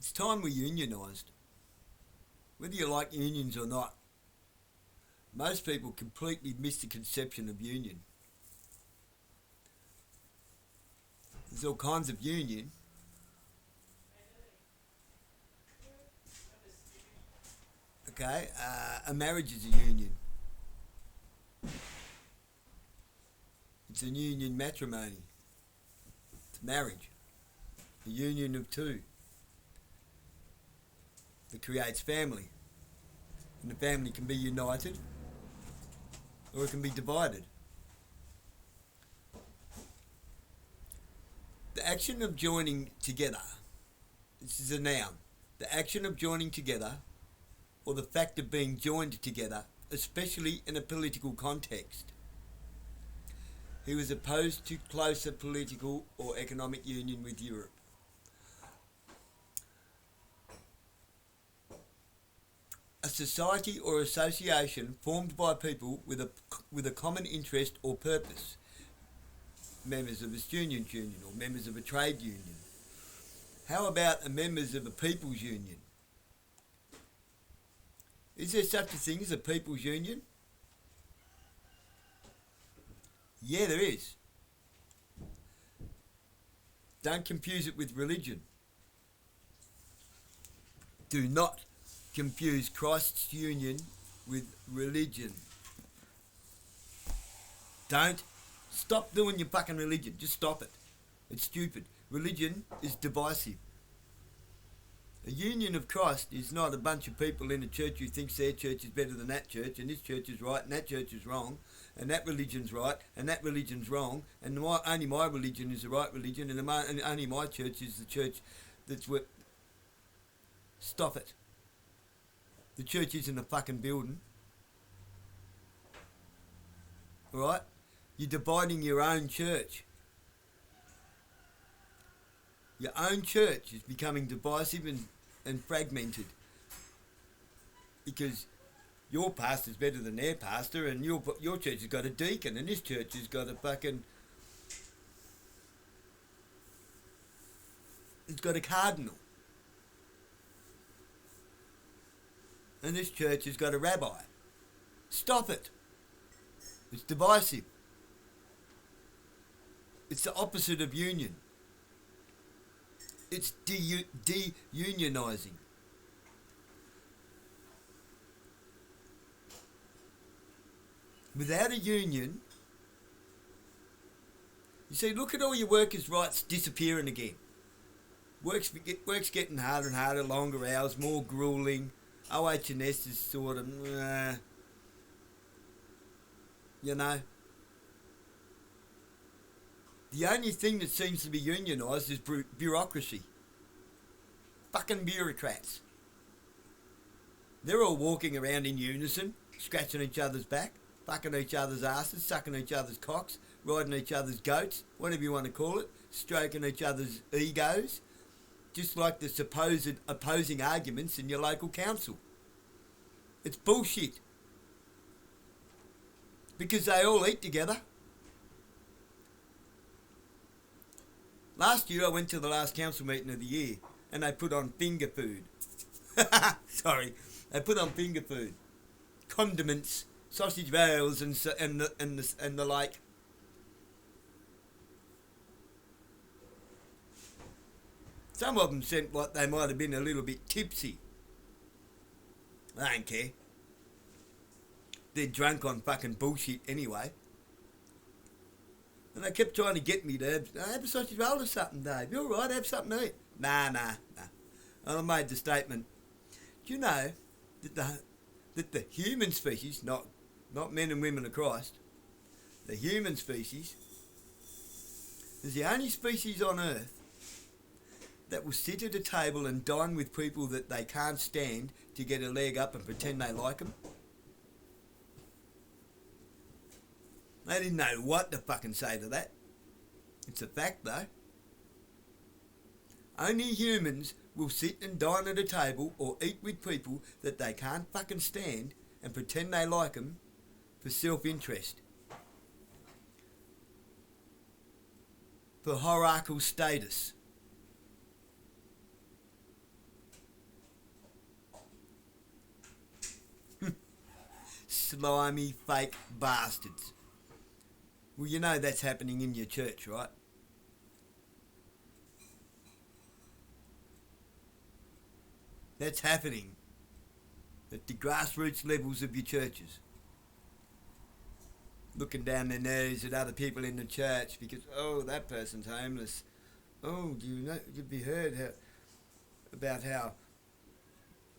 It's time we unionised. Whether you like unions or not, most people completely miss the conception of union. There's all kinds of union. Okay, a marriage is a union. It's a union matrimony. It's marriage. A union of two that creates family. And the family can be united or it can be divided. The action of joining together, this is a noun, the action of joining together or the fact of being joined together, especially in a political context. He was opposed to closer political or economic union with Europe. A society or association formed by people with a common interest or purpose. Members of a student union or members of a trade union. How about members of a people's union? Is there such a thing as a people's union? Yeah, there is. Don't confuse it with religion. Do not confuse Christ's union with religion. Don't. Stop doing your fucking religion. Just stop it. It's stupid. Religion is divisive. A union of Christ is not a bunch of people in a church who thinks their church is better than that church, and this church is right, and that church is wrong, and that religion's right, and that religion's wrong, and only my religion is the right religion, and only my church is the church that's what. Stop it. The church isn't a fucking building. Alright? You're dividing your own church. Your own church is becoming divisive and fragmented. Because your pastor's better than their pastor, and your church has got a deacon, and this church has got a fucking... It's got a cardinal. And this church has got a rabbi. Stop it. It's divisive. It's the opposite of union. It's de-unionizing. Without a union, you see, look at all your workers' rights disappearing again. Work's getting harder and harder, longer hours, more grueling. OH&S is sort of, you know. The only thing that seems to be unionised is bureaucracy. Fucking bureaucrats. They're all walking around in unison, scratching each other's back, fucking each other's asses, sucking each other's cocks, riding each other's goats, whatever you want to call it, stroking each other's egos, just like the supposed opposing arguments in your local council. It's bullshit. Because they all eat together. Last year I went to the last council meeting of the year and they put on finger food. Sorry, they put on finger food. Condiments, sausage rolls and the like. Some of them seemed like they might have been a little bit tipsy. I don't care. They're drunk on fucking bullshit anyway. And they kept trying to get me to have a sausage roll or something, Dave. You alright? Have something to eat. Nah. And I made the statement, do you know that the human species, not men and women of Christ, the human species is the only species on earth that will sit at a table and dine with people that they can't stand to get a leg up and pretend they like them? They didn't know what to fucking say to that. It's a fact though. Only humans will sit and dine at a table or eat with people that they can't fucking stand and pretend they like them for self-interest. For hierarchical status. slimy, fake bastards. Well, you know that's happening in your church, right? That's happening at the grassroots levels of your churches. Looking down their nose at other people in the church because, oh, that person's homeless. Oh, do you know, have you heard about how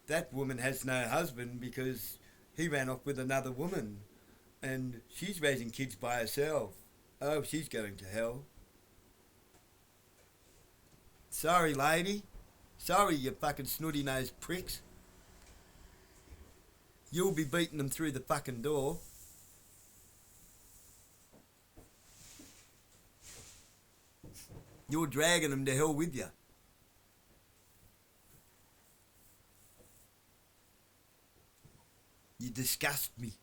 that woman has no husband because he ran off with another woman and she's raising kids by herself. Oh, she's going to hell. Sorry, lady. Sorry, you fucking snooty-nosed pricks. You'll be beating them through the fucking door. You're dragging them to hell with you. You disgust me.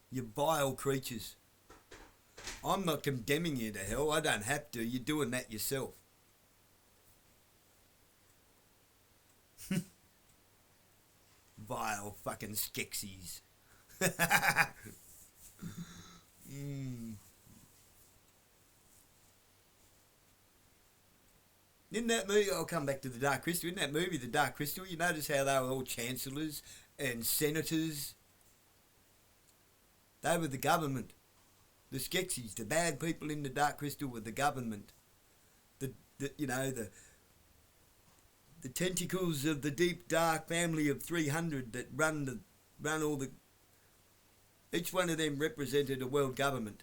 You vile creatures. I'm not condemning you to hell. I don't have to. You're doing that yourself. Vile fucking Skeksis. In that movie, I'll come back to the Dark Crystal. In that movie, The Dark Crystal, you notice how they were all chancellors and senators. They were the government. The Skeksis, the bad people in the Dark Crystal were the government. The tentacles of the deep dark family of 300 that run all the. Each one of them represented a world government.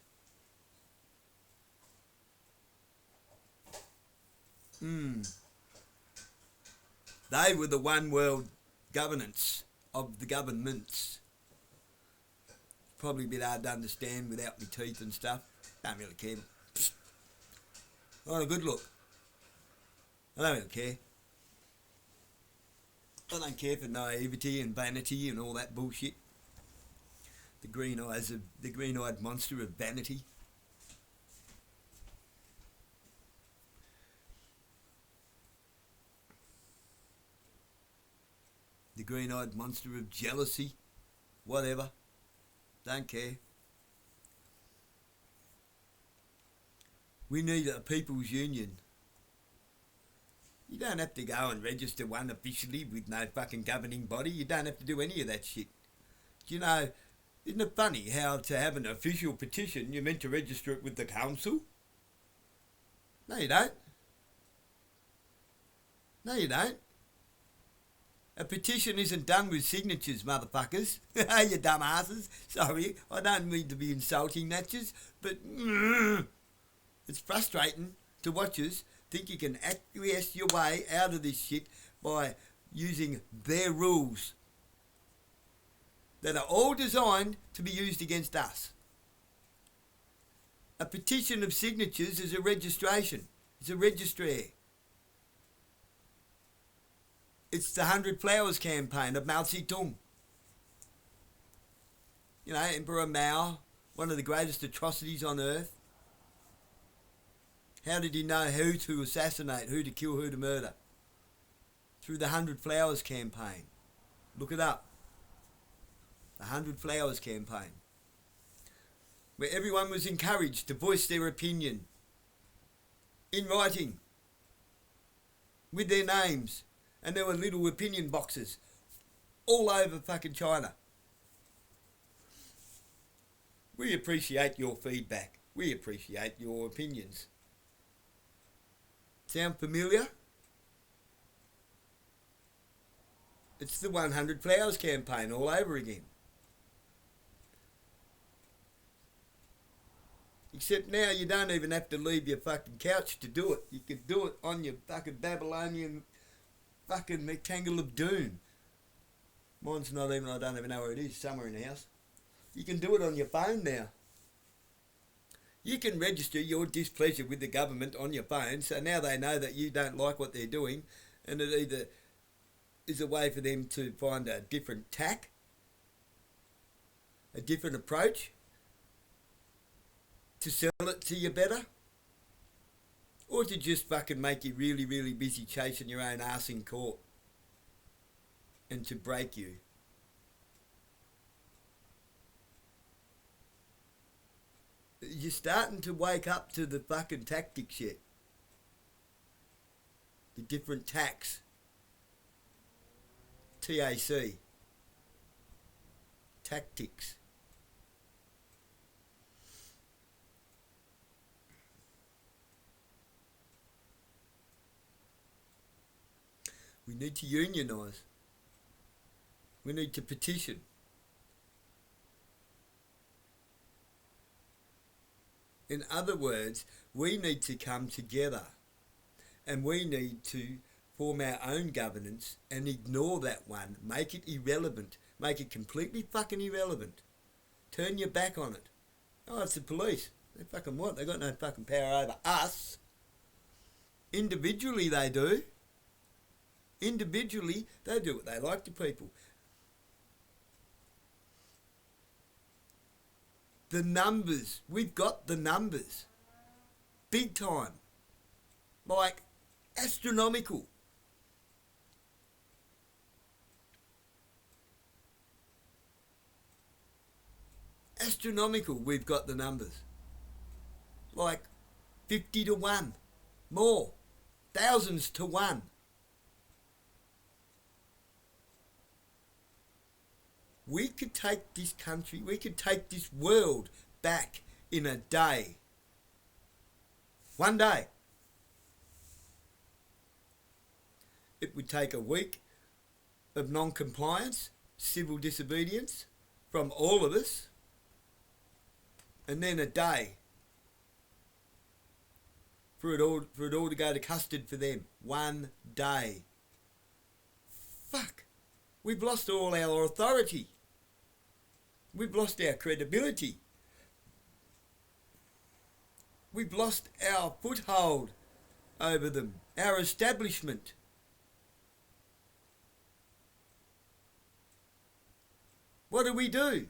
They were the one world governance of the governments. Probably a bit hard to understand without my teeth and stuff. Don't really care. On a good look. I don't really care. I don't care for naivety and vanity and all that bullshit. The green-eyed monster of vanity. The green-eyed monster of jealousy. Whatever. Don't care. We need a people's union. You don't have to go and register one officially with no fucking governing body. You don't have to do any of that shit. You know, isn't it funny how to have an official petition you're meant to register it with the council? No, you don't. No, you don't. A petition isn't done with signatures, motherfuckers. You dumbasses. Sorry, I don't mean to be insulting, Natchez, but it's frustrating to watchers think you can acquiesce your way out of this shit by using their rules that are all designed to be used against us. A petition of signatures is a registration. It's a registry. It's the 100 Flowers campaign of Mao Zedong. You know, Emperor Mao, one of the greatest atrocities on earth. How did he know who to assassinate, who to kill, who to murder? Through the 100 Flowers campaign. Look it up. The 100 Flowers campaign. Where everyone was encouraged to voice their opinion. In writing. With their names. And there were little opinion boxes. All over fucking China. We appreciate your feedback. We appreciate your opinions. Sound familiar? It's the 100 Flowers campaign all over again. Except now you don't even have to leave your fucking couch to do it. You can do it on your fucking Babylonian fucking rectangle of doom. Mine's not even, I don't even know where it is, somewhere in the house. You can do it on your phone now. You can register your displeasure with the government on your phone, so now they know that you don't like what they're doing, and it either is a way for them to find a different tack, a different approach, to sell it to you better, or to just fucking make you really, really busy chasing your own arse in court, and to break you. You're starting to wake up to the fucking tactics yet. The different tacks. TAC. Tactics. We need to unionise. We need to petition. In other words, we need to come together and we need to form our own governance and ignore that one, make it irrelevant, make it completely fucking irrelevant. Turn your back on it. Oh, it's the police. They fucking what? They got no fucking power over us. Individually they do. Individually they do what they like to people. The numbers. We've got the numbers. Big time. Like, astronomical. Astronomical, we've got the numbers. Like, 50 to 1. More. Thousands to 1. We could take this country, we could take this world back in a day. One day. It would take a week of non-compliance, civil disobedience from all of us, and then a day for it all to go to custard for them. One day. Fuck. We've lost all our authority. We've lost our credibility. We've lost our foothold over them, our establishment. What do?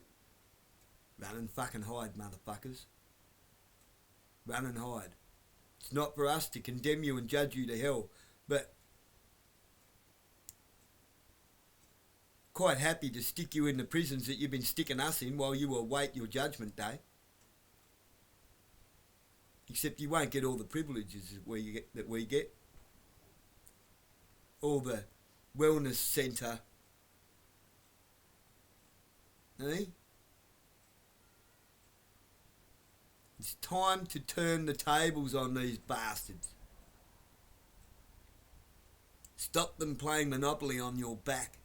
Run and fucking hide, motherfuckers. Run and hide. It's not for us to condemn you and judge you to hell, but quite happy to stick you in the prisons that you've been sticking us in while you await your judgment day. Except you won't get all the privileges that we get. All the wellness centre. Eh? It's time to turn the tables on these bastards. Stop them playing Monopoly on your back.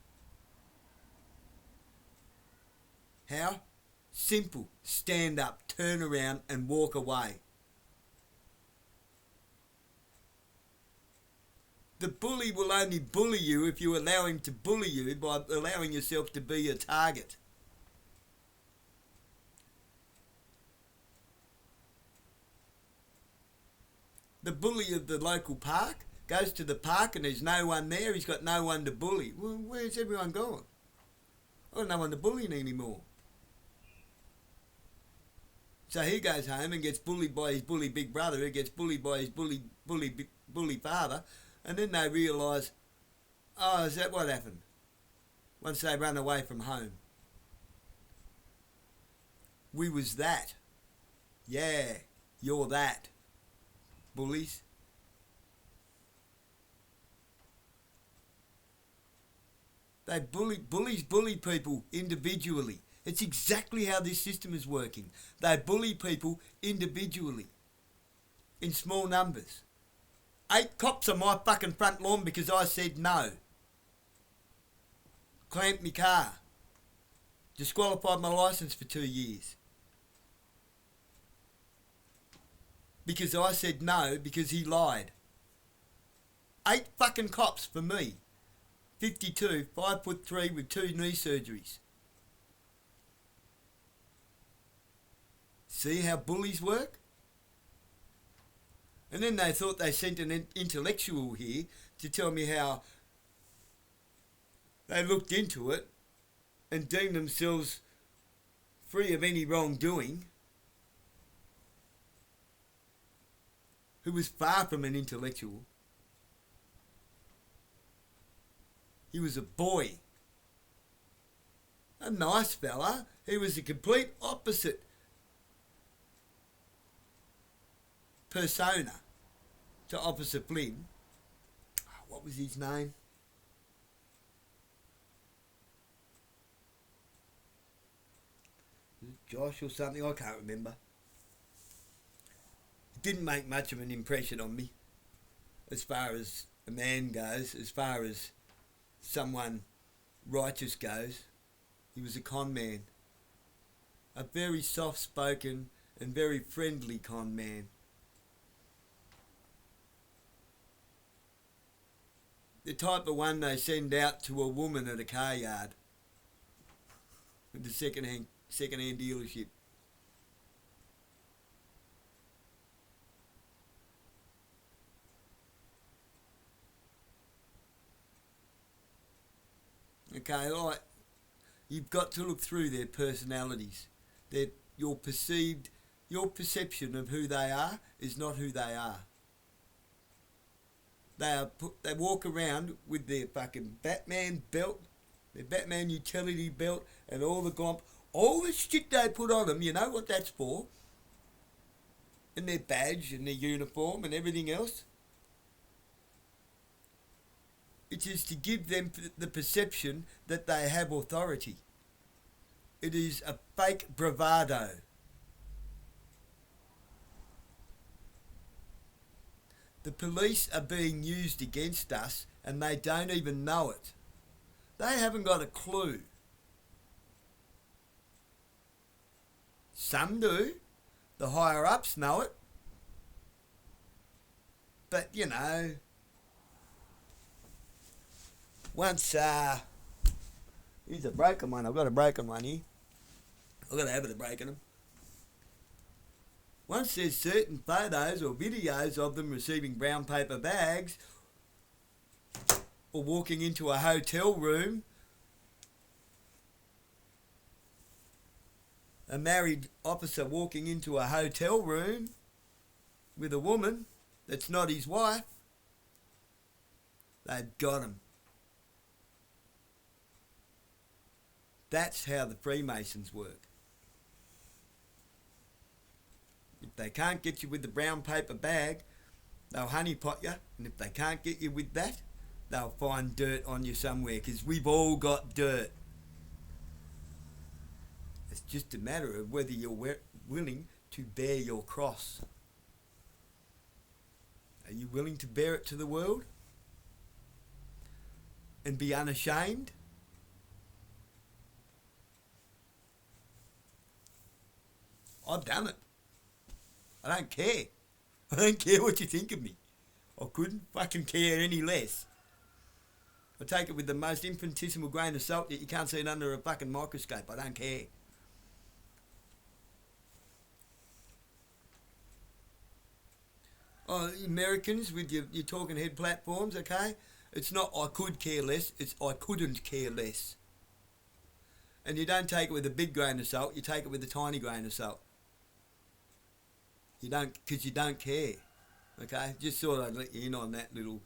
How? Simple. Stand up, turn around and walk away. The bully will only bully you if you allow him to bully you by allowing yourself to be a target. The bully of the local park goes to the park and there's no one there, he's got no one to bully. Well, where's everyone gone? I've got no one to bully anymore. So he goes home and gets bullied by his bully big brother, who gets bullied by his bully father, and then they realise, oh, is that what happened? Once they run away from home. We was that. Yeah, you're that. Bullies. Bullies bully people individually. It's exactly how this system is working. They bully people individually. In small numbers. 8 cops on my fucking front lawn because I said no. Clamped me car. Disqualified my licence for 2 years. Because I said no because he lied. 8 fucking cops for me. 52, 5'3" with 2 knee surgeries. See how bullies work? And then they thought they sent an intellectual here to tell me how they looked into it and deemed themselves free of any wrongdoing. Who was far from an intellectual. He was a boy. A nice fella. He was the complete opposite persona to Officer Flynn. What was his name? Was it Josh or something? I can't remember. It didn't make much of an impression on me as far as a man goes, as far as someone righteous goes. He was a con man. A very soft-spoken and very friendly con man. The type of one they send out to a woman at a car yard with the second-hand dealership. Okay, like, you've got to look through their personalities. Your perception of who they are is not who they are. They walk around with their fucking Batman belt, their Batman utility belt, and all the shit they put on them. You know what that's for? And their badge and their uniform and everything else. It is to give them the perception that they have authority. It is a fake bravado. The police are being used against us and they don't even know it. They haven't got a clue. Some do. The higher ups know it. But, you know, once, here's a broken one. I've got a broken one here. I've got a habit of breaking them. Once there's certain photos or videos of them receiving brown paper bags or walking into a hotel room, a married officer walking into a hotel room with a woman that's not his wife, they've got him. That's how the Freemasons work. If they can't get you with the brown paper bag, they'll honeypot you. And if they can't get you with that, they'll find dirt on you somewhere, because we've all got dirt. It's just a matter of whether you're willing to bear your cross. Are you willing to bear it to the world and be unashamed? I've done it. I don't care. I don't care what you think of me. I couldn't fucking care any less. I take it with the most infinitesimal grain of salt that you can't see it under a fucking microscope. I don't care. Oh, Americans with your talking head platforms, okay? It's not I could care less, it's I couldn't care less. And you don't take it with a big grain of salt, you take it with a tiny grain of salt. You don't, because you don't care, okay? Just thought I'd let you in on that little,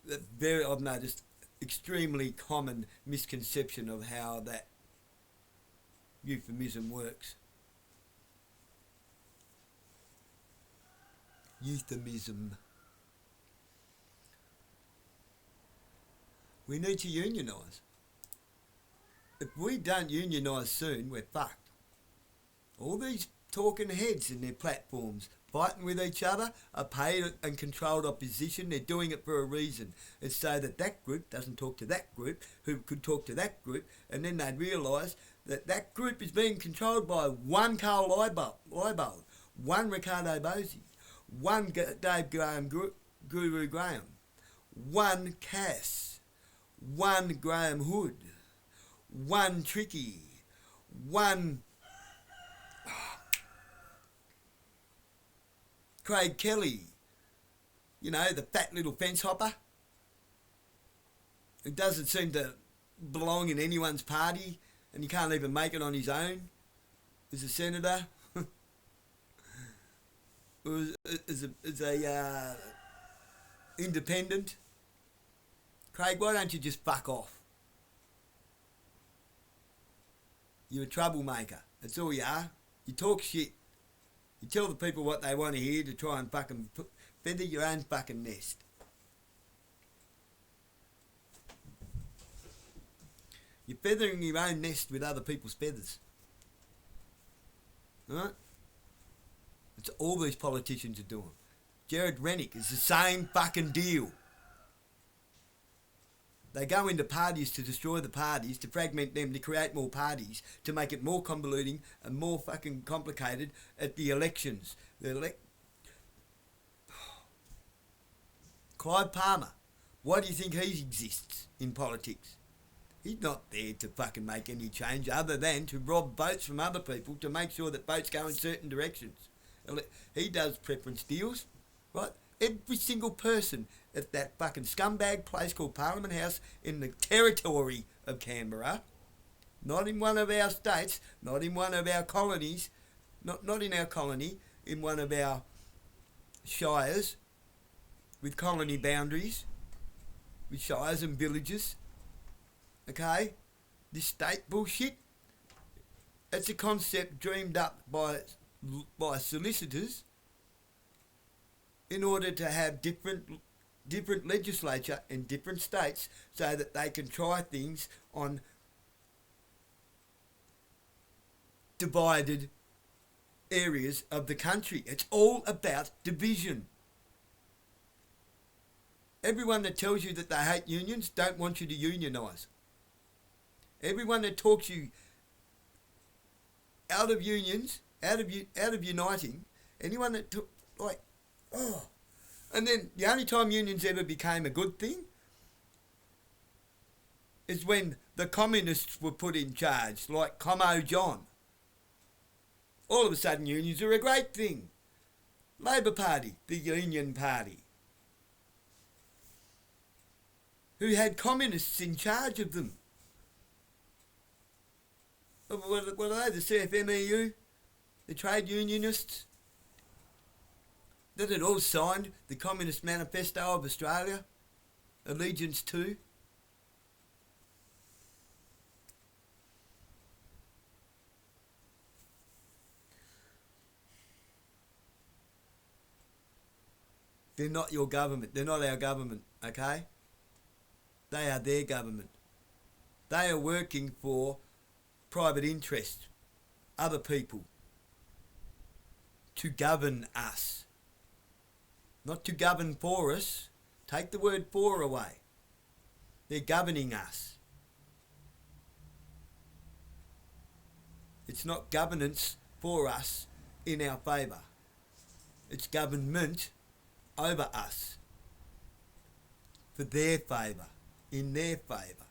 I've noticed, extremely common misconception of how that euphemism works. Euphemism. We need to unionise. If we don't unionise soon, we're fucked. All these talking heads in their platforms, fighting with each other, are paid and controlled opposition. They're doing it for a reason. It's so that that group doesn't talk to that group, who could talk to that group, and then they'd realise that that group is being controlled by one Carl Leibold, one Ricardo Bosi, one Dave Graham, Guru Graham, one Cass, one Graham Hood, one Tricky, one Craig Kelly, you know, the fat little fence hopper who doesn't seem to belong in anyone's party and he can't even make it on his own as a senator. As a independent. Craig, why don't you just fuck off? You're a troublemaker. That's all you are. You talk shit. You tell the people what they want to hear to try and fucking feather your own fucking nest. You're feathering your own nest with other people's feathers. Right? It's all these politicians are doing. Jared Rennick is the same fucking deal. They go into parties to destroy the parties, to fragment them, to create more parties, to make it more convoluting and more fucking complicated at the elections. Clive Palmer, why do you think he exists in politics? He's not there to fucking make any change other than to rob votes from other people to make sure that votes go in certain directions. He does preference deals, right? Every single person at that fucking scumbag place called Parliament House in the territory of Canberra, not in one of our states, not in one of our colonies, not in our colony, in one of our shires with colony boundaries, with shires and villages, okay? This state bullshit, it's a concept dreamed up by solicitors in order to have different legislature in different states so that they can try things on divided areas of the country. It's all about division. Everyone that tells you that they hate unions don't want you to unionise. Everyone that talks you out of unions, out of uniting, anyone that and then the only time unions ever became a good thing is when the communists were put in charge, like Como John. All of a sudden unions are a great thing. Labor Party, the Union Party, who had communists in charge of them. What are they, the CFMEU, the trade unionists? That had all signed the Communist Manifesto of Australia, allegiance to. They're not your government. They're not our government, okay? They are their government. They are working for private interests, other people, to govern us. Not to govern for us. Take the word for away. They're governing us. It's not governance for us in our favour. It's government over us for their favour, in their favour.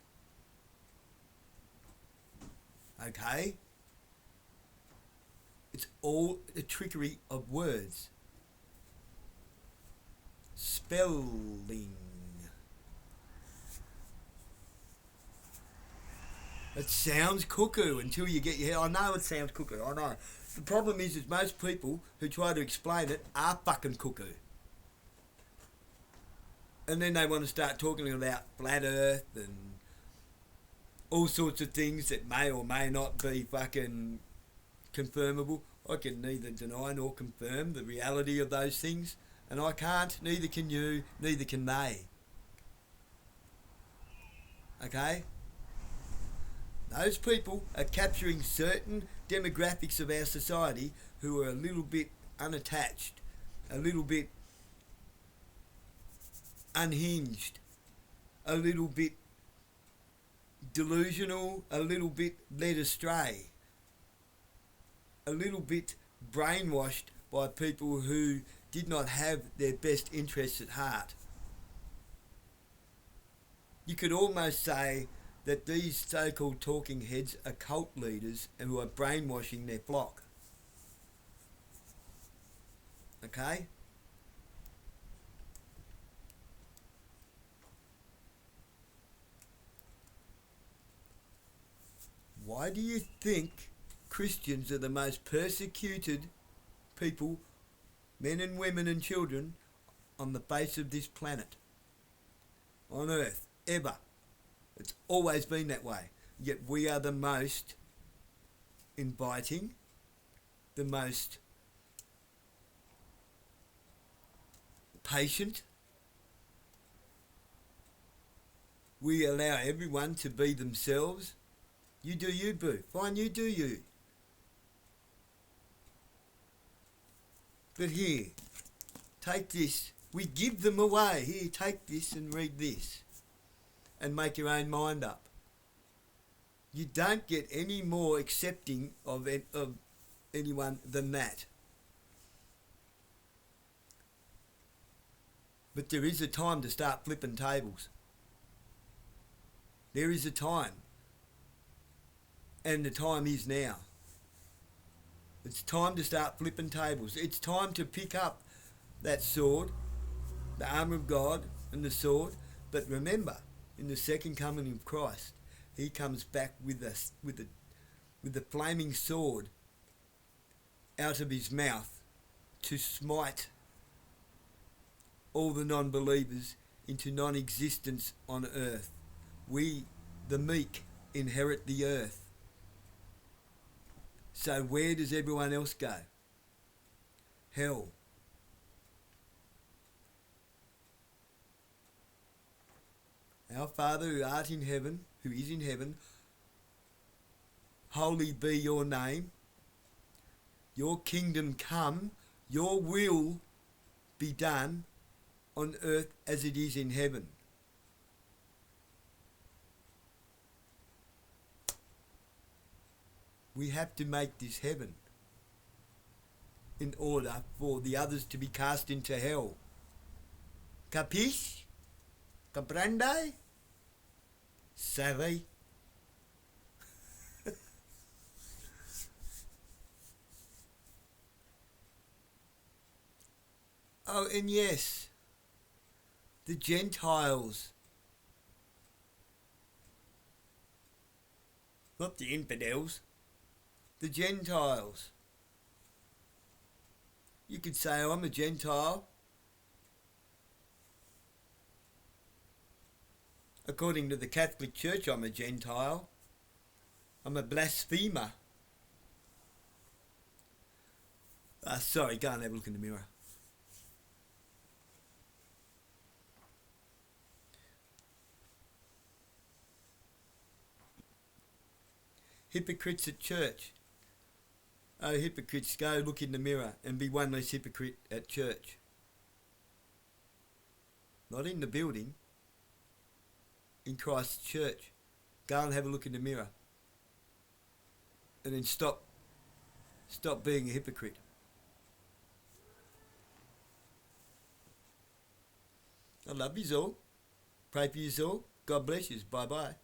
Okay? It's all a trickery of words. Spelling. It sounds cuckoo until you get your head. I know it sounds cuckoo, I know. The problem is most people who try to explain it are fucking cuckoo. And then they want to start talking about flat earth and all sorts of things that may or may not be fucking confirmable. I can neither deny nor confirm the reality of those things. And I can't, neither can you, neither can they. Okay? Those people are capturing certain demographics of our society who are a little bit unattached, a little bit unhinged, a little bit delusional, a little bit led astray, a little bit brainwashed by people who did not have their best interests at heart. You could almost say that these so-called talking heads are cult leaders who are brainwashing their flock. Okay? Why do you think Christians are the most persecuted people, men and women and children, on the face of this planet, on earth, ever? It's always been that way. Yet we are the most inviting, the most patient. We allow everyone to be themselves. You do you, boo. Fine, you do you. But here, take this. We give them away. Here, take this and read this. And make your own mind up. You don't get any more accepting of anyone than that. But there is a time to start flipping tables. There is a time. And the time is now. It's time to start flipping tables. It's time to pick up that sword, the armour of God and the sword. But remember, in the second coming of Christ, he comes back with the flaming sword out of his mouth to smite all the non-believers into non-existence on earth. We, the meek, inherit the earth. So where does everyone else go? Hell. Our Father who art in heaven, who is in heaven, holy be your name. Your kingdom come, your will be done on earth as it is in heaven. We have to make this heaven in order for the others to be cast into hell. Capiche? Comprende? Savvy? Oh, and yes, the Gentiles. Not the infidels. The Gentiles. You could say, I'm a Gentile. According to the Catholic Church, I'm a Gentile. I'm a blasphemer. Sorry, go and have a look in the mirror. Hypocrites at church. Oh, hypocrites, go look in the mirror and be one less hypocrite at church. Not in the building. In Christ's church. Go and have a look in the mirror. And then stop being a hypocrite. I love yous all. Pray for yous all. God bless yous. Bye-bye.